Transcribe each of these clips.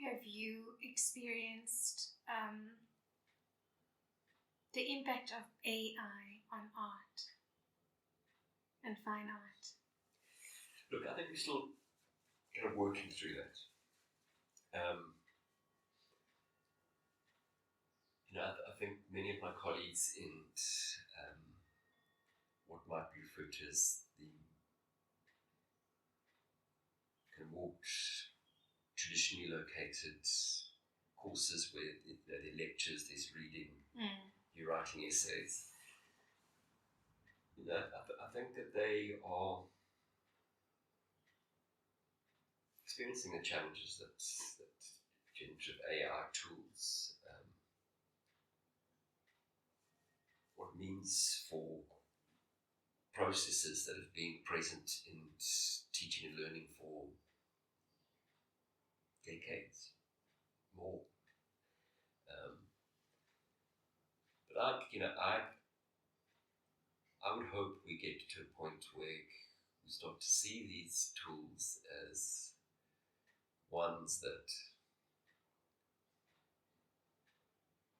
have you experienced the impact of AI on art and fine art? Look, I think we're still kind of working through that. I think many of my colleagues in what might be referred to as the kind of more traditionally located courses where there are lectures, there's reading, you're writing essays. I think that they are experiencing the challenges that generative AI tools what it means for processes that have been present in teaching and learning for decades, more. But I would hope we get to a point where we start to see these tools as ones that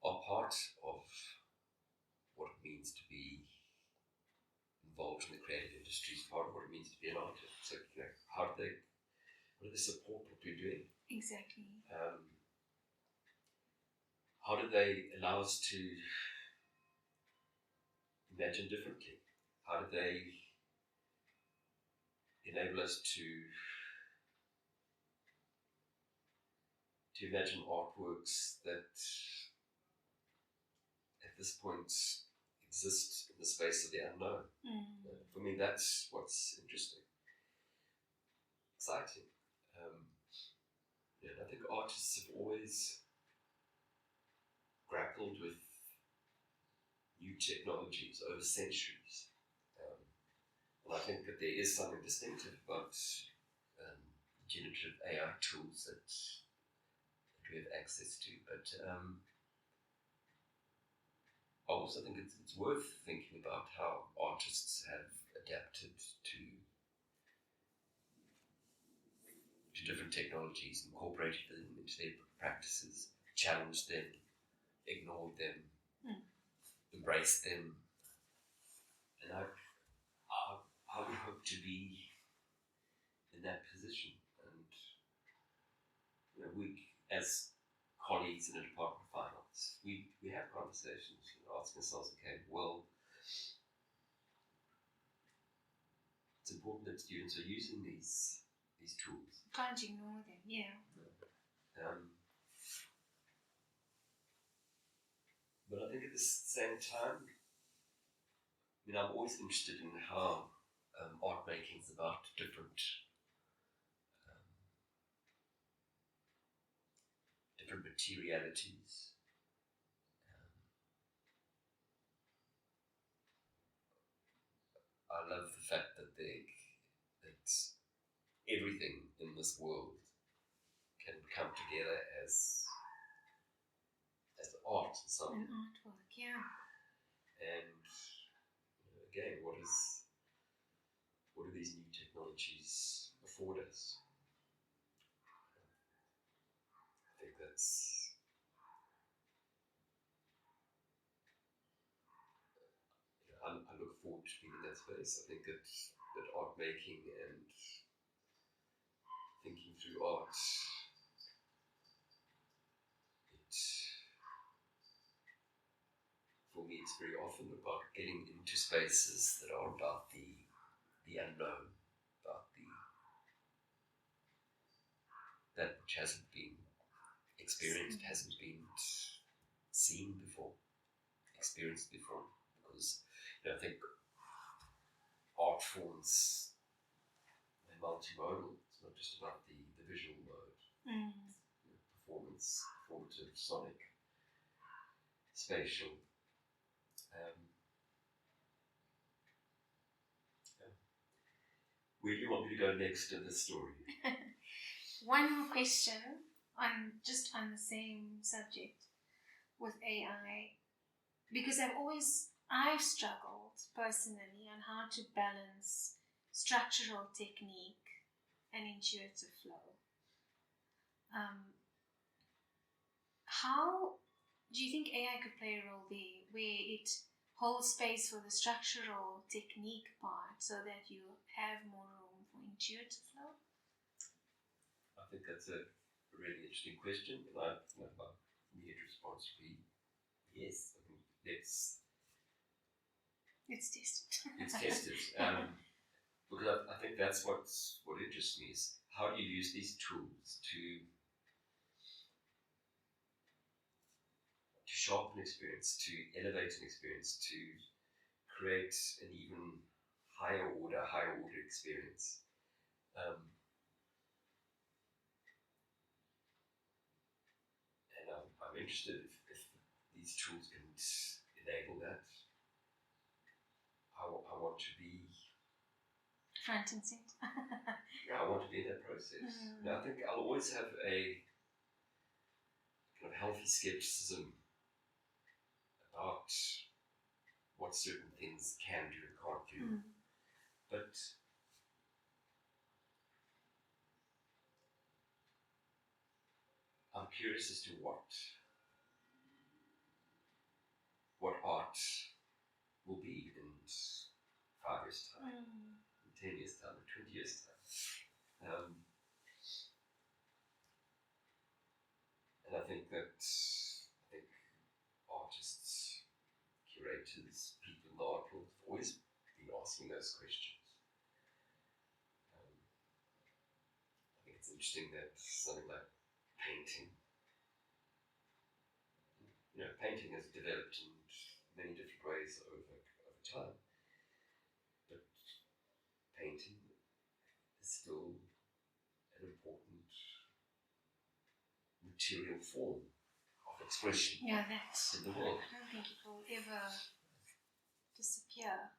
are part of what it means to be involved in the creative industries, part of what it means to be an artist. So, how do they support what we're doing? Exactly. How do they allow us to imagine differently? How do they enable us to imagine artworks that at this point exist in the space of the unknown? For me, that's what's interesting, exciting. I think artists have always grappled with new technologies over centuries. And I think that there is something distinctive about generative AI tools that we have access to. But I also think it's worth thinking about how artists have adapted to different technologies, incorporated them into their practices, challenged them, ignored them, embraced them. And I would hope to be in that position. And we, as colleagues in the Department of Fine Arts, we have conversations, asking ourselves, okay, well, it's important that students are using these tools. Can't ignore them, yeah. But I think at the same time, I'm always interested in how art making is about different materialities. I love the fact that everything in this world can come together as art in some an artwork, yeah. And again, what do these new technologies afford us? I think that's I look forward to being in that space. I think that art making and thinking through art, for me, it's very often about getting into spaces that are about the unknown, about that which hasn't been experienced, hasn't been seen before, experienced before. Because I think art forms are multimodal. It's not just about the visual mode. Performance, formative, sonic, spatial. Where do you want me to go next in this story? One more question on the same subject with AI, because I've struggled personally on how to balance structural technique and intuitive flow. How do you think AI could play a role there, where it holds space for the structural technique part so that you have more room for intuitive flow? I think that's a really interesting question, and my immediate response would be yes. I mean, It's tested. it's tested. Because I think that's what interests me is how do you use these tools to sharpen experience, to elevate an experience, to create an even higher order experience. And I'm interested if these tools can enable that. I want to be front and center. Yeah, I want to be in that process. And I think I'll always have a kind of healthy skepticism about what certain things can do and can't do. But I'm curious as to what art will be in 5 years' time, in 10 years' time, in 20 years' time. And I think artists, curators, people in the art world have always been asking those questions. I think it's interesting that something like painting, painting has developed in many different ways over time, but painting is still an important material form of expression in the world. I don't think it will ever disappear.